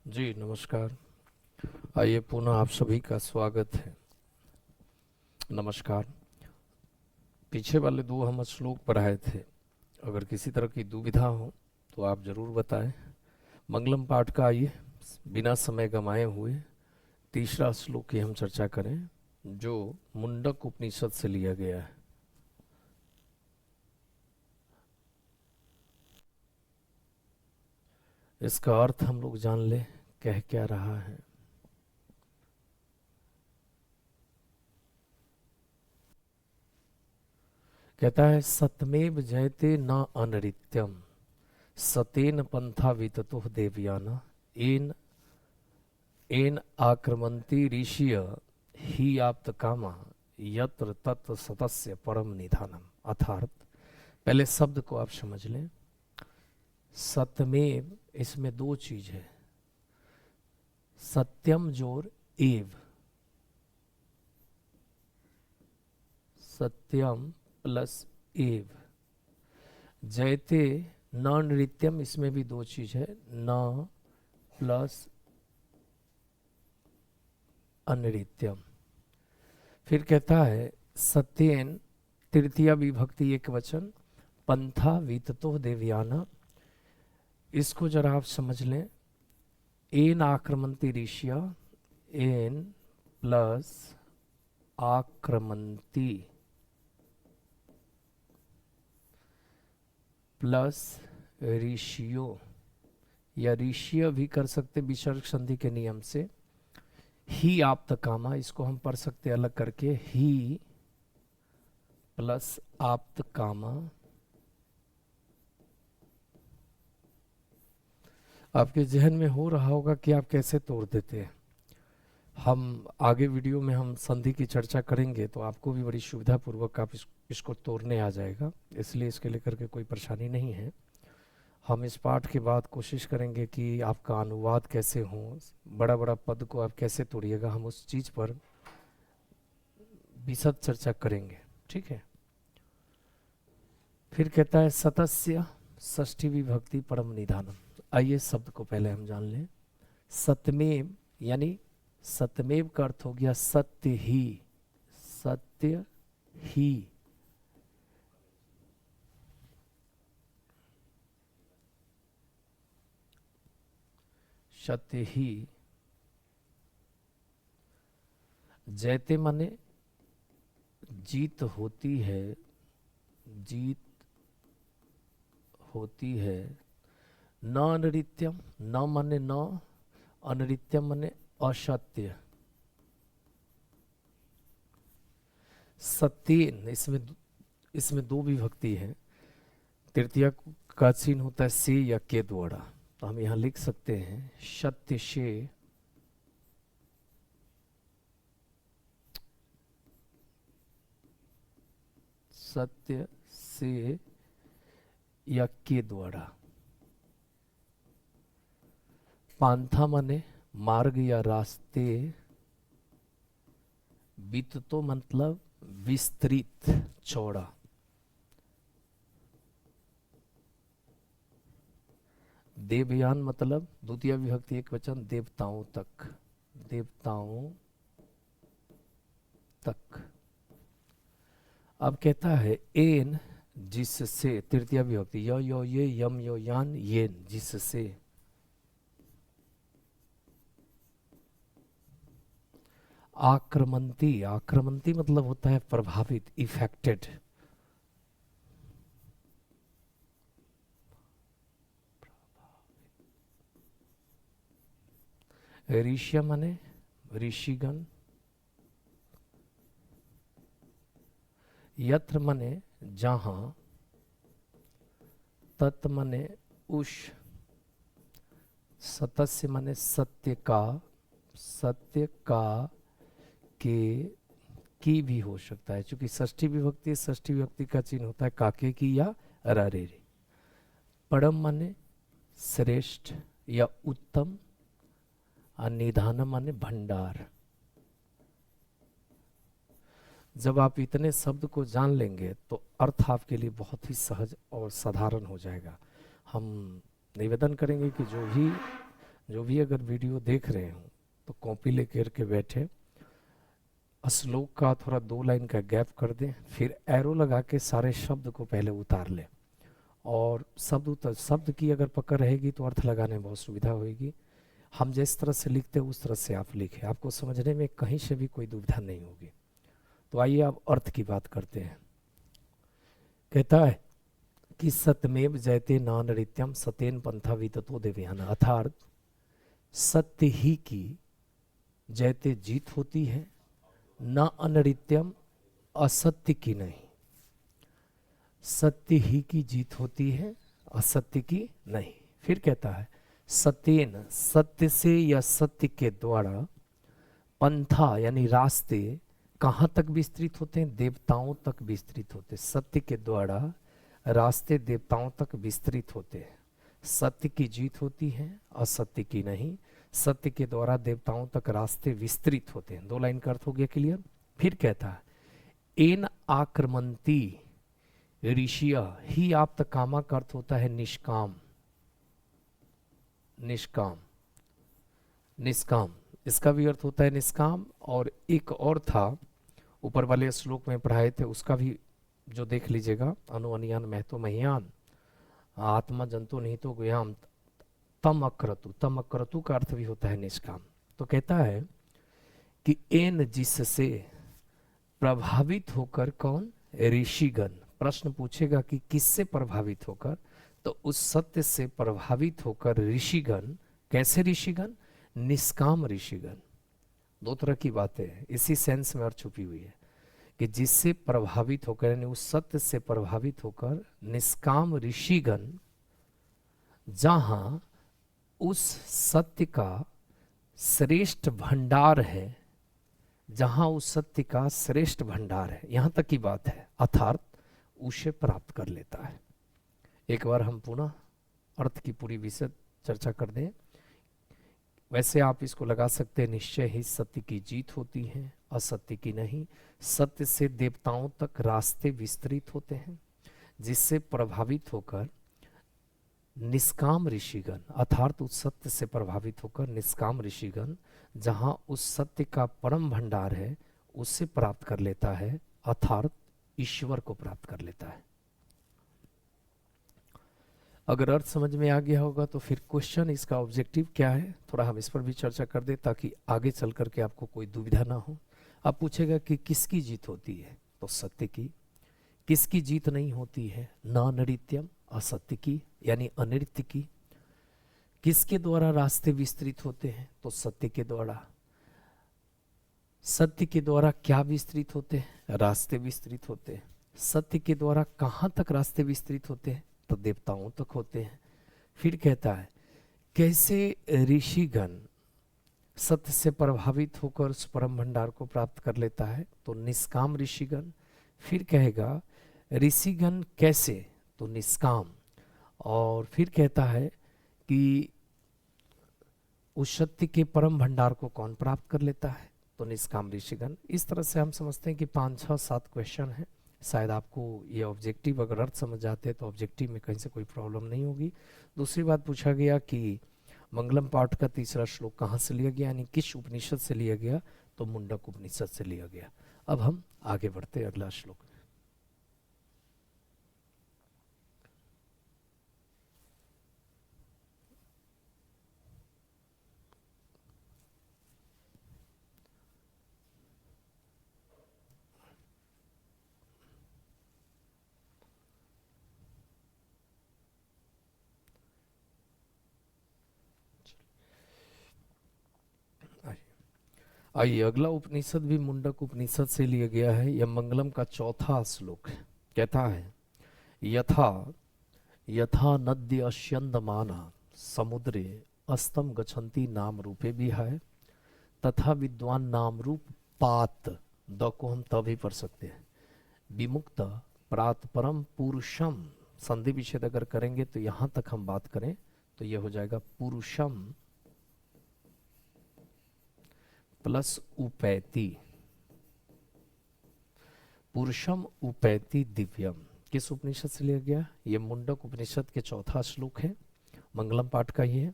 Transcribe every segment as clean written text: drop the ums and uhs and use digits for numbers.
जी नमस्कार। आइए पुनः आप सभी का स्वागत है। नमस्कार। पीछे वाले दो हम श्लोक पढ़ाए थे। अगर किसी तरह की दुविधा हो तो आप जरूर बताएं। मंगलम पाठ का आइए बिना समय गंवाए हुए तीसरा श्लोक की हम चर्चा करें, जो मुंडक उपनिषद से लिया गया है। इसका अर्थ हम लोग जान लें, कह क्या रहा है। कहता है, सतमेव जयते न अनृत्यम सतेन पंथा विततो देवयाना एन एन आक्रमंती ऋषिय ही आप्त कामा यत्र तत्र सतस्य परम निधानम। अर्थात पहले शब्द को आप समझ लें। सत्यमेव, इसमें दो चीज है। सत्यम जोर एव, सत्यम प्लस एव। जयते न नृत्यम, इसमें भी दो चीज है, न प्लस अनृत्यम। फिर कहता है सत्येन, तृतीया विभक्ति एक वचन, पंथा विततो देवयाना। इसको जरा आप समझ लें। एन आक्रमंती ऋषिया, एन प्लस आक्रमंती प्लस ऋषियों, या ऋषिय भी कर सकते विसर्ग संधि के नियम से। ही आप्त कामा, इसको हम पढ़ सकते अलग करके, ही प्लस आप्त कामा। आपके जहन में हो रहा होगा कि आप कैसे तोड़ देते हैं। हम आगे वीडियो में हम संधि की चर्चा करेंगे तो आपको भी बड़ी सुविधापूर्वक आप इसको तोड़ने आ जाएगा, इसलिए इसके लेकर के कोई परेशानी नहीं है। हम इस पाठ के बाद कोशिश करेंगे कि आपका अनुवाद कैसे हो, बड़ा बड़ा पद को आप कैसे तोड़िएगा, हम उस चीज़ पर विशद चर्चा करेंगे। ठीक है। फिर कहता है सतस्य, षष्ठी विभक्ति परम निधानम। आइए शब्द को पहले हम जान लें। सत्यमेव, यानी सत्यमेव का अर्थ हो गया सत्य ही, सत्य ही। सत्य ही। जयते माने जीत होती है, जीत होती है। न अनृत्यम, न माने न, अनृत्यम माने असत्य। सत्येन, इसमें दो विभक्ति है। तृतीया का चिन्ह होता है से या के द्वारा, तो हम यहां लिख सकते हैं सत्य से, सत्य से या के द्वारा। पांथा माने मार्ग या रास्ते। वित्तो मतलब विस्तृत, चौड़ा। देवयान मतलब द्वितीय विभक्ति एक वचन, देवताओं तक, देवताओं तक। अब कहता है एन, जिससे, तृतीय विभक्ति यो यो ये यम यो यान येन, जिससे। आक्रमंती, आक्रमंती मतलब होता है प्रभावित, इफेक्टेड। ऋष्य माने ऋषिगण। यत्र माने जहां। तत् माने उस। सतस्य माने सत्य का, सत्य का, के, की भी हो सकता है, क्योंकि षष्ठी विभक्ति, षष्ठी विभक्ति का चिन्ह होता है काके की या रारेरी। परम माने श्रेष्ठ या उत्तम, और निधान माने भंडार। जब आप इतने शब्द को जान लेंगे तो अर्थ आपके लिए बहुत ही सहज और साधारण हो जाएगा। हम निवेदन करेंगे कि जो भी जो भी अगर वीडियो देख रहे हो तो कॉपी लेकर के बैठे, श्लोक का थोड़ा 2 लाइन का गैप कर दें, फिर एरो लगा के सारे शब्द को पहले उतार लें, और शब्द की अगर पकड़ रहेगी तो अर्थ लगाने में बहुत सुविधा होगी। हम जिस तरह से लिखते हैं उस तरह से आप लिखें, आपको समझने में कहीं से भी कोई दुविधा नहीं होगी। तो आइए अब अर्थ की बात करते हैं। कहता है कि सत्यमेव जयते नानृत्यम सतेन पंथा विततो देवयाना, अर्थात सत्य ही की जयते जीत होती है, न अनृत्यम असत्य की नहीं। सत्य ही की जीत होती है, असत्य की नहीं। फिर कहता है सत्येन, सत्य से या सत्य के द्वारा, पंथा यानी रास्ते कहाँ तक विस्तृत होते हैं, देवताओं तक विस्तृत होते हैं। सत्य के द्वारा रास्ते देवताओं तक विस्तृत होते हैं। सत्य की जीत होती है, असत्य की नहीं। सत्य के द्वारा देवताओं तक रास्ते विस्तृत होते हैं। 2 लाइन का अर्थ हो गया क्लियर। फिर कहता है एन आक्रमंती ऋषिया ही आप्त कामा का अर्थ होता है निष्काम, निष्काम, निष्काम, इसका भी अर्थ होता है निष्काम। और एक और था ऊपर वाले श्लोक में पढ़ाए थे, उसका भी जो देख लीजिएगा, अनु अनियान महतो महियान आत्मा जंतु नहीं तो गुयाम तम अक्रतु, तम अक्रतु का अर्थ भी होता है निष्काम। तो कहता है कि एन जिससे प्रभावित होकर, कौन, ऋषिगण। प्रश्न पूछेगा कि किससे प्रभावित होकर, तो उस सत्य से प्रभावित होकर ऋषिगण। कैसे ऋषिगण, निष्काम ऋषिगण। 2 तरह की बातें हैं, इसी सेंस में और छुपी हुई है कि जिससे प्रभावित होकर, यानी उस सत्य से प्रभावित होकर निष्काम ऋषिगण, जहां उस सत्य का श्रेष्ठ भंडार है, जहां उस सत्य का श्रेष्ठ भंडार है, यहां तक की बात है, अर्थात उसे प्राप्त कर लेता है। एक बार हम पुनः अर्थ की पूरी विशद चर्चा कर दें। वैसे आप इसको लगा सकते हैं, निश्चय ही सत्य की जीत होती है, असत्य की नहीं। सत्य से देवताओं तक रास्ते विस्तृत होते हैं, जिससे प्रभावित होकर निष्काम ऋषिगण, अर्थात उस सत्य से प्रभावित होकर निष्काम ऋषिगण, जहां उस सत्य का परम भंडार है, उससे प्राप्त कर लेता है, अर्थात ईश्वर को प्राप्त कर लेता है। अगर अर्थ समझ में आ गया होगा तो फिर क्वेश्चन, इसका ऑब्जेक्टिव क्या है, थोड़ा हम इस पर भी चर्चा कर दे, ताकि आगे चल करके आपको कोई दुविधा ना हो। अब पूछेगा कि किसकी जीत होती है, तो सत्य की। किसकी जीत नहीं होती है, ना नृत्यम, असत्य की यानी अनृत्य की। किसके द्वारा रास्ते विस्तृत होते हैं, तो सत्य के द्वारा। सत्य के द्वारा क्या विस्तृत होते हैं, रास्ते विस्तृत होते हैं। सत्य के द्वारा कहाँ तक रास्ते विस्तृत होते हैं, तो देवताओं तक होते हैं। फिर कहता है कैसे ऋषिगण सत्य से प्रभावित होकर उस परम भंडार को प्राप्त कर लेता है, तो निष्काम ऋषिगण। फिर कहेगा ऋषिगण कैसे, तो निष्काम। और फिर कहता है कि उस सत्य के परम भंडार को कौन प्राप्त कर लेता है, तो निष्काम ऋषिगण। इस तरह से हम समझते हैं कि 5, 6, 7 क्वेश्चन है। शायद आपको ये ऑब्जेक्टिव अगर अर्थ समझ जाते हैं तो ऑब्जेक्टिव में कहीं से कोई प्रॉब्लम नहीं होगी। दूसरी बात पूछा गया कि मंगलम पाठ का 3रा श्लोक कहाँ से लिया गया, यानी किस उपनिषद से लिया गया, तो मुंडक उपनिषद से लिया गया। अब हम आगे बढ़ते अगला श्लोक। आइए, अगला उपनिषद भी मुंडक उपनिषद से लिया गया है। यह मंगलम का 4था श्लोक है। कहता है यथा यथा नद्य अश्यंदमाना समुद्रे अस्तम गच्छन्ति नाम रूपे भी है, तथा विद्वान नाम रूप पात, द को हम तभी पढ़ सकते हैं, विमुक्त प्रात परम पुरुषम। संधि विच्छेद अगर करेंगे तो यहां तक हम बात करें तो यह हो जाएगा पुरुषम प्लस उपैति, पुरुषम उपैति दिव्यम। किस उपनिषद से लिया गया, ये मुंडक उपनिषद के 4था श्लोक है, मंगलम पाठ का ही है।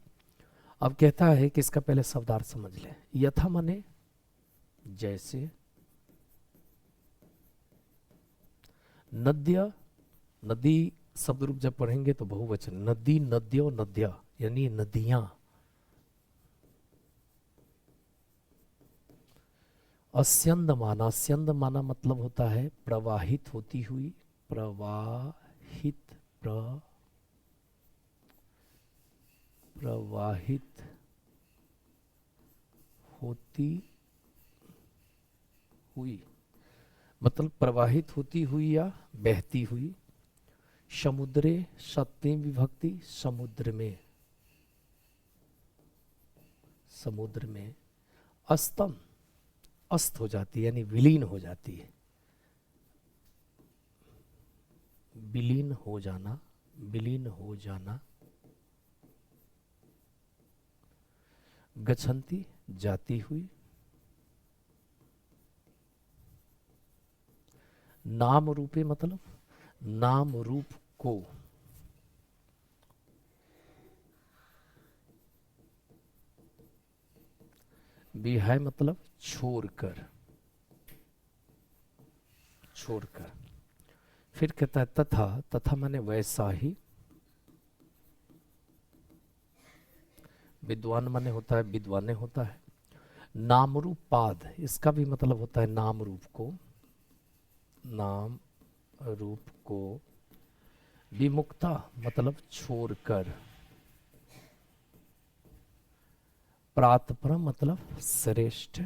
अब कहता है कि इसका पहले शब्दार्थ समझ ले। यथा माने जैसे, नद्य, नदी शब्द रूप जब पढ़ेंगे तो बहुवचन, नदी, नद्यो, नद्या यानी नदियां। अस्यंद माना, अस्यंद माना मतलब होता है प्रवाहित होती हुई, प्रवाहित, प्रवाहित होती हुई, मतलब प्रवाहित होती हुई या बहती हुई। समुद्रे, सप्तमी विभक्ति, समुद्र में, समुद्र में। अस्तम, अस्त हो जाती है यानी विलीन हो जाती है, विलीन हो जाना, विलीन हो जाना। गच्छन्ति, जाती हुई। नाम रूपे मतलब नाम रूप को, विहाय मतलब छोड़कर, छोड़कर। फिर कहता है तथा, तथा माने वैसा ही। विद्वान माने होता है विद्वाने होता है। नाम रूप पाद, इसका भी मतलब होता है नाम रूप को, नाम रूप को। विमुक्ता मतलब छोड़कर। प्रातपरम मतलब श्रेष्ठ।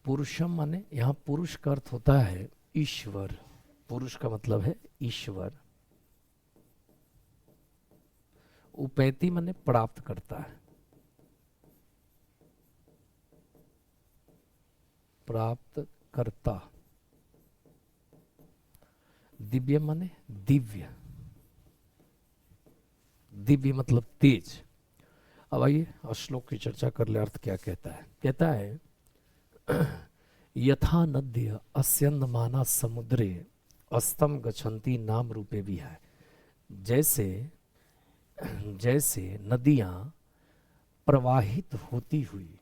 पुरुषम माने यहां पुरुष का अर्थ होता है ईश्वर, पुरुष का मतलब है ईश्वर। उपैति माने प्राप्त करता है, प्राप्त करता। दिव्य माने दिव्य, दिव्य मतलब तेज। अब आइए श्लोक की चर्चा कर ले, अर्थ क्या कहता है। कहता है यथा नद्य अस्यन्दमाना समुद्रे अस्तम गच्छन्ति नाम रूपे भी है। जैसे, जैसे नदियां प्रवाहित होती हुई,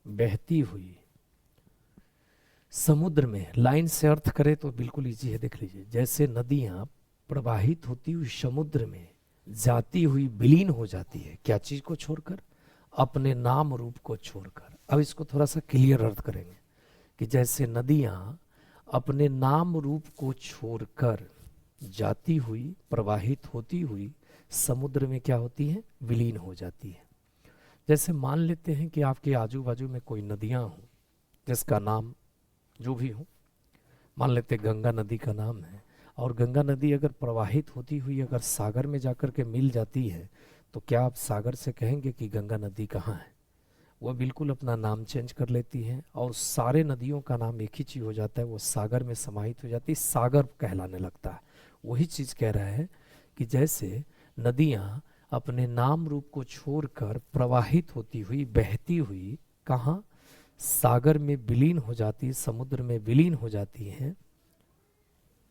बहती हुई समुद्र में, लाइन से अर्थ करें तो बिल्कुल इजी है, देख लीजिए। जैसे नदियां प्रवाहित होती हुई समुद्र में जाती हुई विलीन हो जाती है, क्या चीज को छोड़कर? अपने नाम रूप को छोड़कर। अब इसको थोड़ा सा क्लियर अर्थ करेंगे कि जैसे नदियां अपने नाम रूप को छोड़कर जाती हुई, प्रवाहित होती हुई समुद्र में क्या होती है? विलीन हो जाती है। जैसे मान लेते हैं कि आपके आजू बाजू में कोई नदियां हो जिसका नाम जो भी हो, मान लेते गंगा नदी का नाम है, और गंगा नदी अगर प्रवाहित होती हुई अगर सागर में जाकर के मिल जाती है, तो क्या आप सागर से कहेंगे कि गंगा नदी कहाँ है? वह बिल्कुल अपना नाम चेंज कर लेती है और सारे नदियों का नाम एक ही चीज हो जाता है, वो सागर में समाहित हो जाती है, सागर कहलाने लगता है। वही चीज कह रहा है कि जैसे नदियां अपने नाम रूप को छोड़कर प्रवाहित होती हुई, बहती हुई कहाँ? सागर में विलीन हो जाती है, समुद्र में विलीन हो जाती है।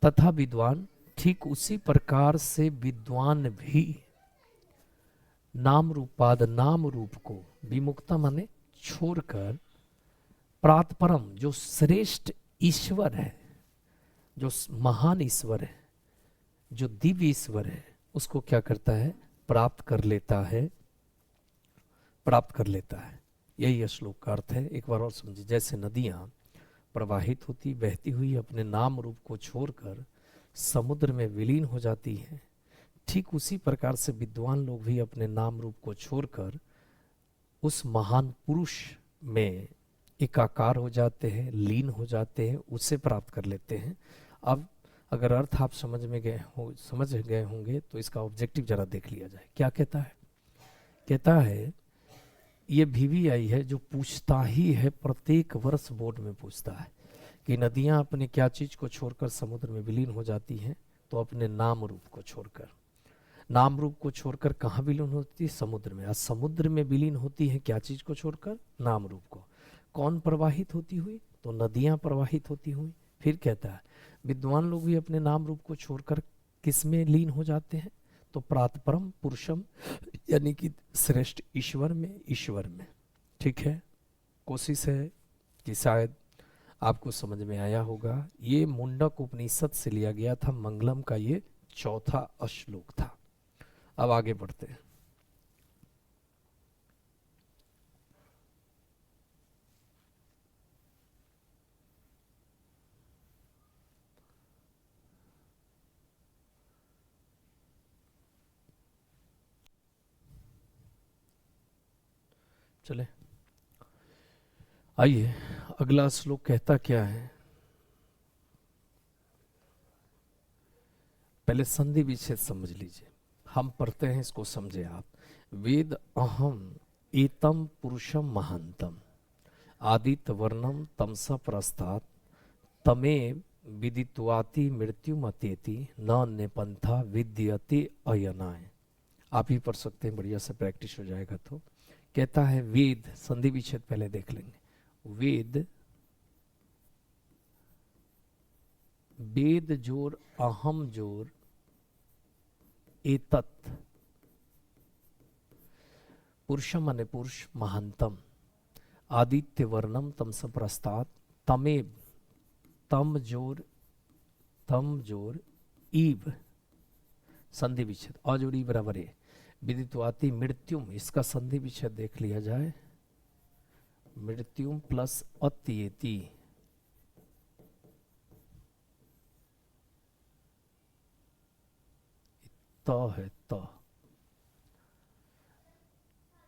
तथा विद्वान, ठीक उसी प्रकार से विद्वान भी नाम रूपाद, नाम रूप को, विमुक्ता माने छोड़कर, प्रातपरम जो श्रेष्ठ ईश्वर है, जो महान ईश्वर है, जो दिव्य ईश्वर है, उसको क्या करता है? प्राप्त कर लेता है, प्राप्त कर लेता है। यही श्लोक का अर्थ है। एक बार और समझिए। जैसे नदियां प्रवाहित होती, बहती हुई अपने नाम रूप को छोड़कर समुद्र में विलीन हो जाती है, ठीक उसी प्रकार से विद्वान लोग भी अपने नाम रूप को छोड़कर उस महान पुरुष में एकाकार हो जाते हैं, लीन हो जाते हैं, उसे प्राप्त कर लेते हैं। अब अगर अर्थ आप समझ गए होंगे तो इसका ऑब्जेक्टिव जरा देख लिया जाए। क्या कहता है? कहता है ये VVI है जो पूछता ही है, प्रत्येक वर्ष बोर्ड में पूछता है कि नदियां अपने क्या चीज को छोड़कर समुद्र में विलीन हो जाती हैं? तो अपने नाम रूप को छोड़कर। नाम रूप को छोड़कर कहाँ विलीन होती है? समुद्र में। आज समुद्र में विलीन होती है क्या चीज को छोड़कर? नाम रूप को। कौन प्रवाहित होती हुई? तो नदियां प्रवाहित होती हुई। फिर कहता है विद्वान लोग भी अपने नाम रूप को छोड़कर किस में लीन हो जाते हैं? तो प्रातपरम पुरुषम यानी कि श्रेष्ठ ईश्वर में। ठीक है, कोशिश है कि शायद आपको समझ में आया होगा। ये मुंडक उपनिषद से लिया गया था, मंगलम का ये चौथा श्लोक था। अब आगे बढ़ते हैं। चले आइए, अगला श्लोक कहता क्या है। पहले संधि विच्छेद समझ लीजिए, हम पढ़ते हैं, इसको समझे आप। वेद अहम एतम पुरुषम महांतम आदित्य वर्णम तमसा प्रस्तात् तमे विदित्वाति मृत्यु मतेति न निपंथा विद्यते अयनाय। आप ही पढ़ सकते हैं, बढ़िया से प्रैक्टिस हो जाएगा। तो कहता है वेद, संधि विच्छेद पहले देख लेंगे। वेद, वेद जोर अहम जोर एतत्, पुरुषम माने पुरुष, महानतम, आदित्य वर्णम तमस प्रस्तात् तमेव, तम जोर ईव, संधि विच्छेद अजोड़ ई बराबर है, विदित्वाति मृत्युम, इसका संधि विच्छेद देख लिया जाए। मृत्युम प्लस अत्येति, त है त,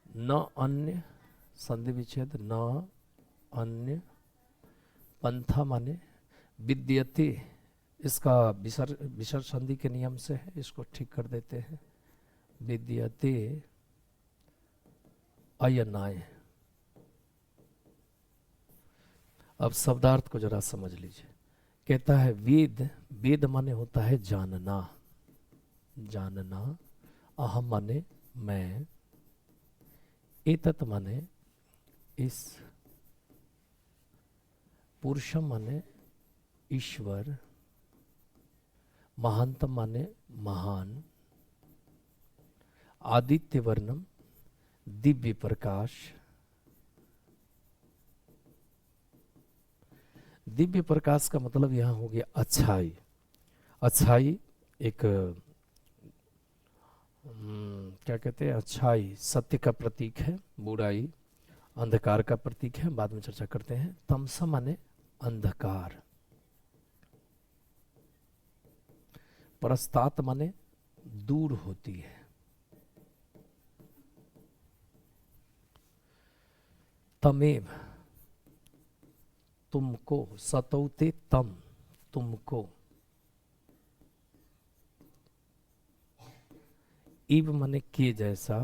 न अन्य, संधि विच्छेद न अन्य, पंथा माने विद्यते, इसका विसर्ग संधि के नियम से है, इसको ठीक कर देते हैं। विद्यते अयनाय। अब शब्दार्थ को जरा समझ लीजिए। कहता है वेद, वेद माने होता है जानना, जानना, अहम माने मैं, एतत् माने इस, पुरुषम माने ईश्वर, महानतम माने महान, आदित्य वर्णम दिव्य प्रकाश, दिव्य प्रकाश का मतलब यहां हो गया अच्छाई। अच्छाई एक क्या कहते हैं, अच्छाई सत्य का प्रतीक है, बुराई अंधकार का प्रतीक है, बाद में चर्चा करते हैं। तमसा माने अंधकार, परस्तात माने दूर होती है, तमेव तुमको, सतौते तम तुमको, इव माने के जैसा,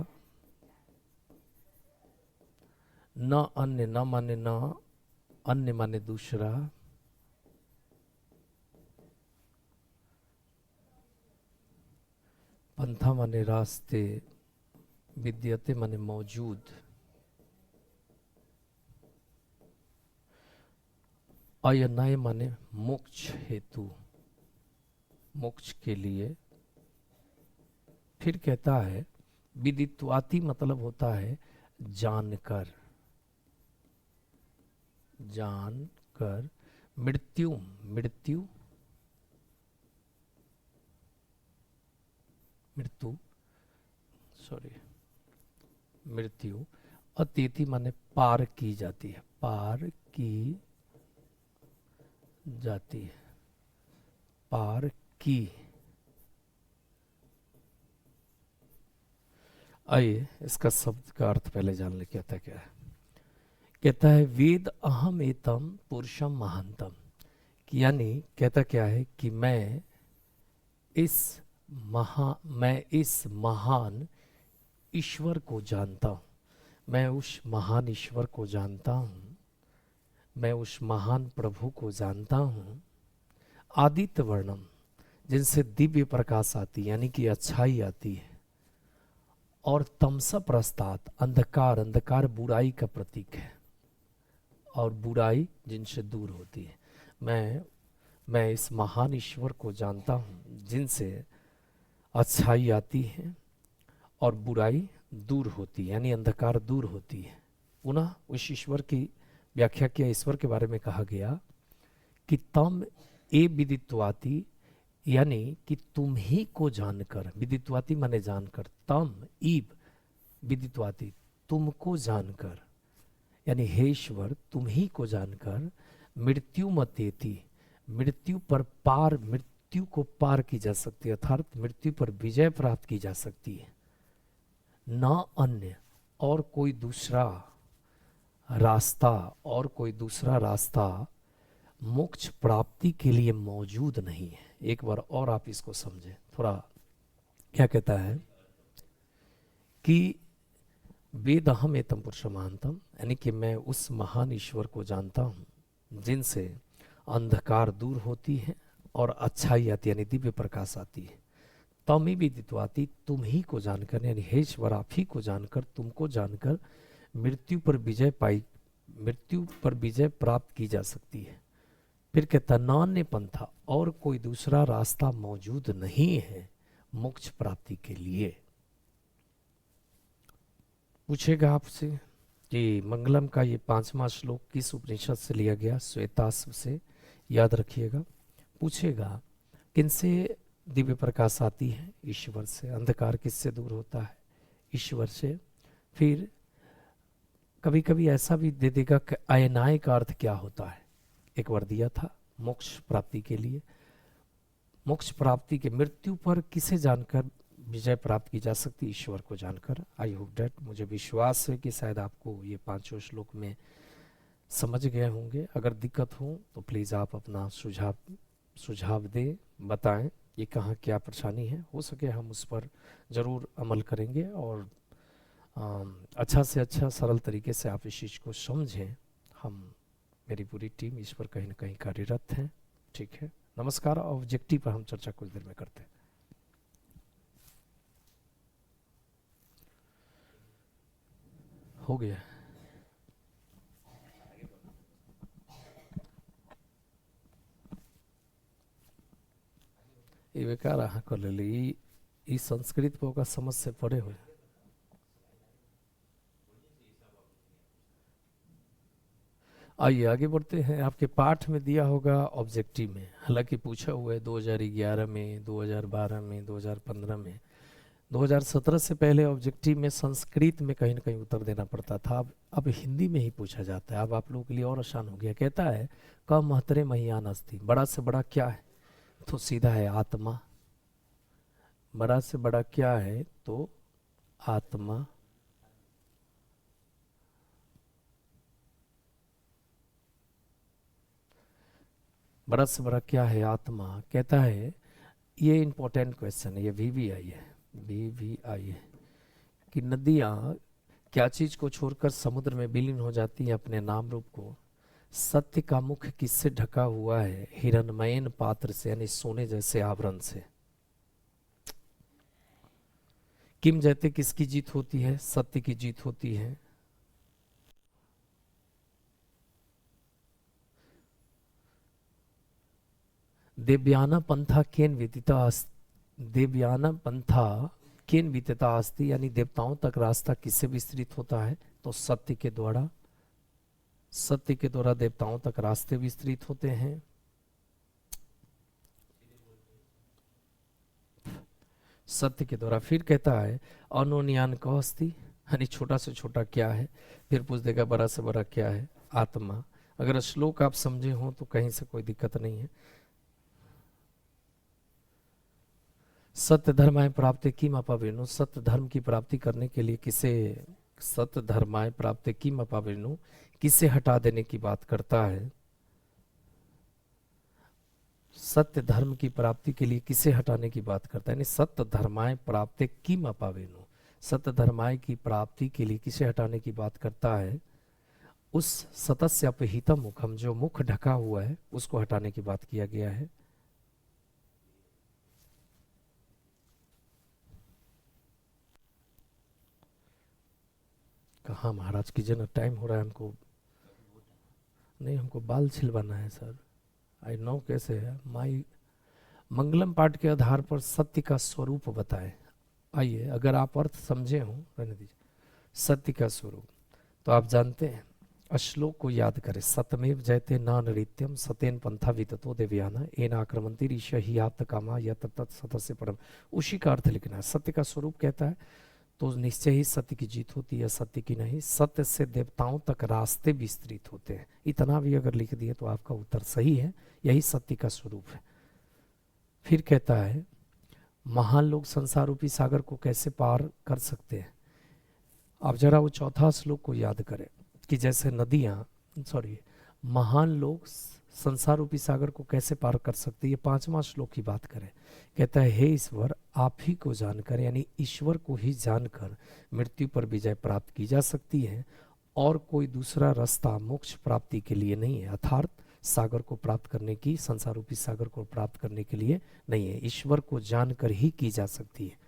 न अन्य, न माने न, अन्य माने दूसरा, पंथा माने रास्ते, विद्यते माने मौजूद, अयनाय माने मोक्ष हेतु, मोक्ष के लिए। फिर कहता है विदित्वाति मतलब होता है जानकर, जानकर, मृत्यु, मृत्यु, मृत्यु, सॉरी मृत्यु, अतिथि माने पार की जाती है, पार की जाती है, पार की। आइए इसका शब्द का अर्थ पहले जान ले, कहता क्या है। कहता है वेद अहम एतम पुरुषम महानतम, यानी कहता क्या है कि मैं इस महान ईश्वर को जानता हूँ, मैं उस महान ईश्वर को जानता हूँ, मैं उस महान प्रभु को जानता हूँ। आदित्य वर्णम, जिनसे दिव्य प्रकाश आती यानी कि अच्छाई आती है, और तमसा प्रस्तात् अंधकार, अंधकार बुराई का प्रतीक है, और बुराई जिनसे दूर होती है। मैं इस महान ईश्वर को जानता हूँ जिनसे अच्छाई आती है और बुराई दूर होती है, यानी अंधकार दूर होती है। पुनः उस ईश्वर की व्याख्या किया, ईश्वर के बारे में कहा गया कि तम ए विदित्वाति, यानी कि तुम ही को जानकर, विदित्वाति माने जानकर, तम ईब विदित्वाति तुमको जानकर, यानी हे ईश्वर तुम ही को जानकर, मृत्यु मतेति, मृत्यु पर पार, मृत्यु को पार की जा सकती है, अर्थात मृत्यु पर विजय प्राप्त की जा सकती है। न अन्य, और कोई दूसरा रास्ता, और कोई दूसरा रास्ता मोक्ष प्राप्ति के लिए मौजूद नहीं है। एक बार और आप इसको समझें थोड़ा। क्या कहता है कि वेद अहम एतम पुरुषमानतम, यानी कि मैं उस महान ईश्वर को जानता हूँ जिनसे अंधकार दूर होती है और अच्छाई आती, यानी दिव्य प्रकाश आती है। तम ही विदित्वाति, तुम ही को जानकर, यानी हे ईश्वर आप ही को जानकर, तुमको जानकर मृत्यु पर विजय पाई, मृत्यु पर विजय प्राप्त की जा सकती है। फिर कहता नान्य पंथा, और कोई दूसरा रास्ता मौजूद नहीं है मोक्ष प्राप्ति के लिए। पूछेगा आपसे कि मंगलम का ये 5वां श्लोक किस उपनिषद से लिया गया, श्वेताश्व से, याद रखिएगा। पूछेगा किनसे दिव्य प्रकाश आती है, ईश्वर से। अंधकार किससे दूर होता है, ईश्वर से। फिर कभी कभी ऐसा भी दे देगा कि अयनाय का अर्थ क्या होता है, एक बार दिया था, मोक्ष प्राप्ति के लिए। मोक्ष प्राप्ति के, मृत्यु पर किसे जानकर विजय प्राप्त की जा सकती, ईश्वर को जानकर। आई होप डेट, मुझे विश्वास है कि शायद आपको ये 5 श्लोक में समझ गए होंगे। अगर दिक्कत हो तो प्लीज़ आप अपना सुझाव दें, बताएं ये कहाँ क्या परेशानी है। हो सके हम उस पर ज़रूर अमल करेंगे और अच्छा से अच्छा सरल तरीके से आप इस चीज़ को समझें। हम, मेरी पूरी टीम इस पर कहीं ना कहीं कार्यरत है। ठीक है, नमस्कार। ऑब्जेक्टिव पर हम चर्चा कुछ देर में करते हैं। हो गया। ये बेकार आहा कर ले ई संस्कृत पर का समझ से पड़े हुए। आइए आगे बढ़ते हैं। आपके पाठ में दिया होगा ऑब्जेक्टिव में, हालांकि पूछा हुआ है 2011 में, 2012 में, 2015 में, 2017 से पहले ऑब्जेक्टिव में संस्कृत में कहीं ना कहीं उत्तर देना पड़ता था। अब हिंदी में ही पूछा जाता है। अब आप लोगों के लिए और आसान हो गया। कहता है क महतरे महियान अस्ति, बड़ा से बड़ा क्या है, तो सीधा है आत्मा। बड़ा से बड़ा क्या है, तो आत्मा। बड़ा से बड़ा क्या है, आत्मा। कहता है, ये इंपॉर्टेंट क्वेश्चन है, ये VVI है, VVI है, कि नदियाँ क्या चीज को छोड़कर समुद्र में विलीन हो जाती है, अपने नाम रूप को। सत्य का मुख किससे ढका हुआ है, हिरण्मयन पात्र से, यानी सोने जैसे आवरण से। किम जयते, किसकी जीत होती है, सत्य की जीत होती है। देव्याना पंथा केन विदिता, देव्याना पंथा केन विदिता अस्ति, यानी देवताओं तक रास्ता किससे विस्तृत होता है, तो सत्य के द्वारा। सत्य के द्वारा देवताओं तक रास्ते विस्तृत होते हैं। सत्य के द्वारा। फिर कहता है अनोन्यान का अस्ति, यानी छोटा से छोटा क्या है। फिर पूछ देगा बड़ा से बड़ा क्या है, आत्मा। अगर श्लोक आप समझे हो तो कहीं से कोई दिक्कत नहीं है। सत्य धर्माय प्राप्ति किम अपावेनु, सत्य धर्म की प्राप्ति करने के लिए किसे, सत्य धर्माय प्राप्ति किम अपावेनु, किसे हटा देने की बात करता है। सत्य धर्म की प्राप्ति के लिए किसे हटाने की बात करता है, यानी सत्य धर्माय प्राप्ति किम अपावेनु, सत्य धर्माय की प्राप्ति के लिए किसे हटाने की बात करता है। उस सतस्य अपहितम मुखम, जो मुख ढका हुआ है उसको हटाने की बात किया गया है। कहाँ महाराज की जन, टाइम हो रहा है हमको। नहीं, हमको बाल छिलवाना है सर। आई नो कैसे है। मंगलम पाठ के आधार पर सत्य का स्वरूप बताएं। आइए, अगर आप अर्थ समझे हो, रहने दीजिए। सत्य का स्वरूप तो आप जानते हैं, श्लोक को याद करें। सतमेव जयते नानृत्यम सतेन पंथा विततो देवयाना एन आक्रमंति ऋष ही आप्त कामा यत तत् सतस्य परम। उसी का अर्थ लिखना है। सत्य का स्वरूप कहता है तो निश्चय ही सत्य की जीत होती है, सत्य की नहीं। सत्य से देवताओं तक रास्ते विस्तृत होते हैं। इतना भी अगर लिख दिए तो आपका उत्तर सही है। यही सत्य का स्वरूप है। फिर कहता है, महान लोग संसार रूपी सागर को कैसे पार कर सकते हैं। आप जरा वो चौथा श्लोक को याद करें कि जैसे नदियाँ, महान लोग संसार रूपी सागर को कैसे पार कर सकते हैं। ये 5वां श्लोक की बात करें। कहता है, हे ईश्वर, आप ही को जानकर, यानी ईश्वर को ही जानकर मृत्यु पर विजय प्राप्त की जा सकती है और कोई दूसरा रास्ता मोक्ष प्राप्ति के लिए नहीं है। अर्थात सागर को प्राप्त करने की, संसार रूपी सागर को प्राप्त करने के लिए नहीं है। ईश्वर को जानकर ही की जा सकती है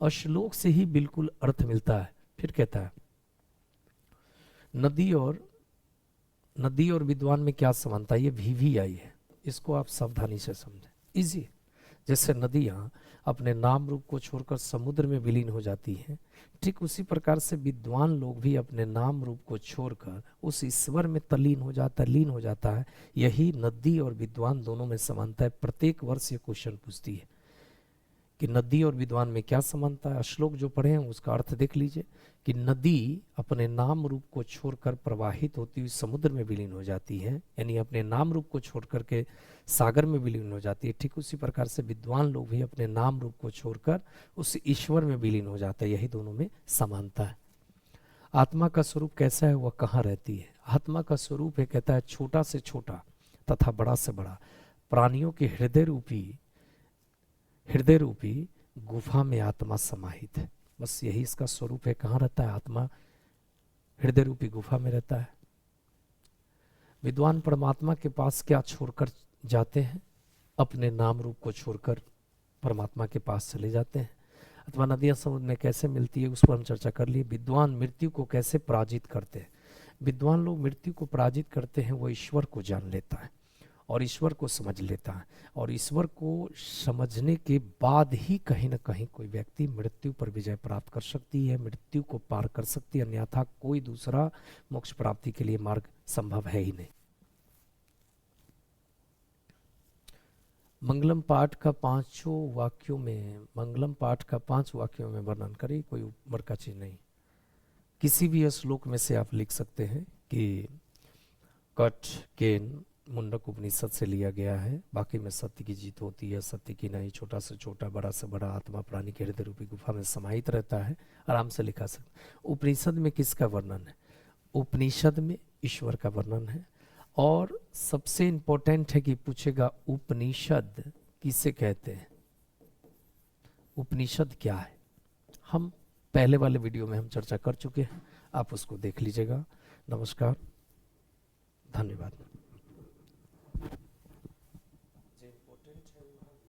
और श्लोक से ही बिल्कुल अर्थ मिलता है। फिर कहता है, नदी और विद्वान में क्या समानता है। ये भी आई है, इसको आप सावधानी से समझें। इजी, जैसे नदियाँ अपने नाम रूप को छोड़कर समुद्र में विलीन हो जाती हैं, ठीक उसी प्रकार से विद्वान लोग भी अपने नाम रूप को छोड़कर उस ईश्वर में लीन हो जाता है। यही नदी और विद्वान दोनों में समानता है। प्रत्येक वर्ष ये क्वेश्चन पूछती है कि नदी और विद्वान में क्या समानता है। श्लोक जो पढ़े हैं उसका अर्थ देख लीजिए कि नदी अपने नाम रूप को छोड़कर प्रवाहित होती हुई समुद्र में विलीन हो जाती है, यानी अपने नाम रूप को छोड़कर के सागर में विलीन हो जाती है। ठीक उसी प्रकार से विद्वान लोग भी अपने नाम रूप को छोड़कर उस ईश्वर में विलीन हो जाता है। यही दोनों में समानता है। आत्मा का स्वरूप कैसा है, वह कहाँ रहती है। आत्मा का स्वरूप है, कहता है, छोटा से छोटा तथा बड़ा से बड़ा प्राणियों के हृदय रूपी गुफा में आत्मा समाहित है। बस यही इसका स्वरूप है। कहाँ रहता है आत्मा, हृदय रूपी गुफा में रहता है। विद्वान परमात्मा के पास क्या छोड़कर जाते हैं, अपने नाम रूप को छोड़कर परमात्मा के पास चले जाते हैं। अथवा नदियां समुद्र में कैसे मिलती है उस पर हम चर्चा कर लिए। विद्वान मृत्यु को कैसे पराजित करते हैं। विद्वान लोग मृत्यु को पराजित करते हैं, वो ईश्वर को जान लेता है और ईश्वर को समझ लेता है, और ईश्वर को समझने के बाद ही कहीं ना कहीं कोई व्यक्ति मृत्यु पर विजय प्राप्त कर सकती है, मृत्यु को पार कर सकती है। अन्यथा कोई दूसरा मोक्ष प्राप्ति के लिए मार्ग संभव है ही नहीं। मंगलम पाठ का 5 वाक्यों में वर्णन करिए। कोई ऊपर का चीज नहीं, किसी भी श्लोक में से आप लिख सकते हैं कि कठ केन मुंडक उपनिषद से लिया गया है। बाकी में सत्य की जीत होती है, सत्य की नहीं। छोटा से छोटा, बड़ा से बड़ा आत्मा प्राणी के हृदय रूपी गुफा में समाहित रहता है। आराम से लिखा सकते। उपनिषद में किसका वर्णन है, उपनिषद में ईश्वर का वर्णन है। और सबसे इंपॉर्टेंट है कि पूछेगा, उपनिषद किसे कहते हैं, उपनिषद क्या है। हम पहले वाले वीडियो में हम चर्चा कर चुके हैं, आप उसको देख लीजिएगा। नमस्कार, धन्यवाद।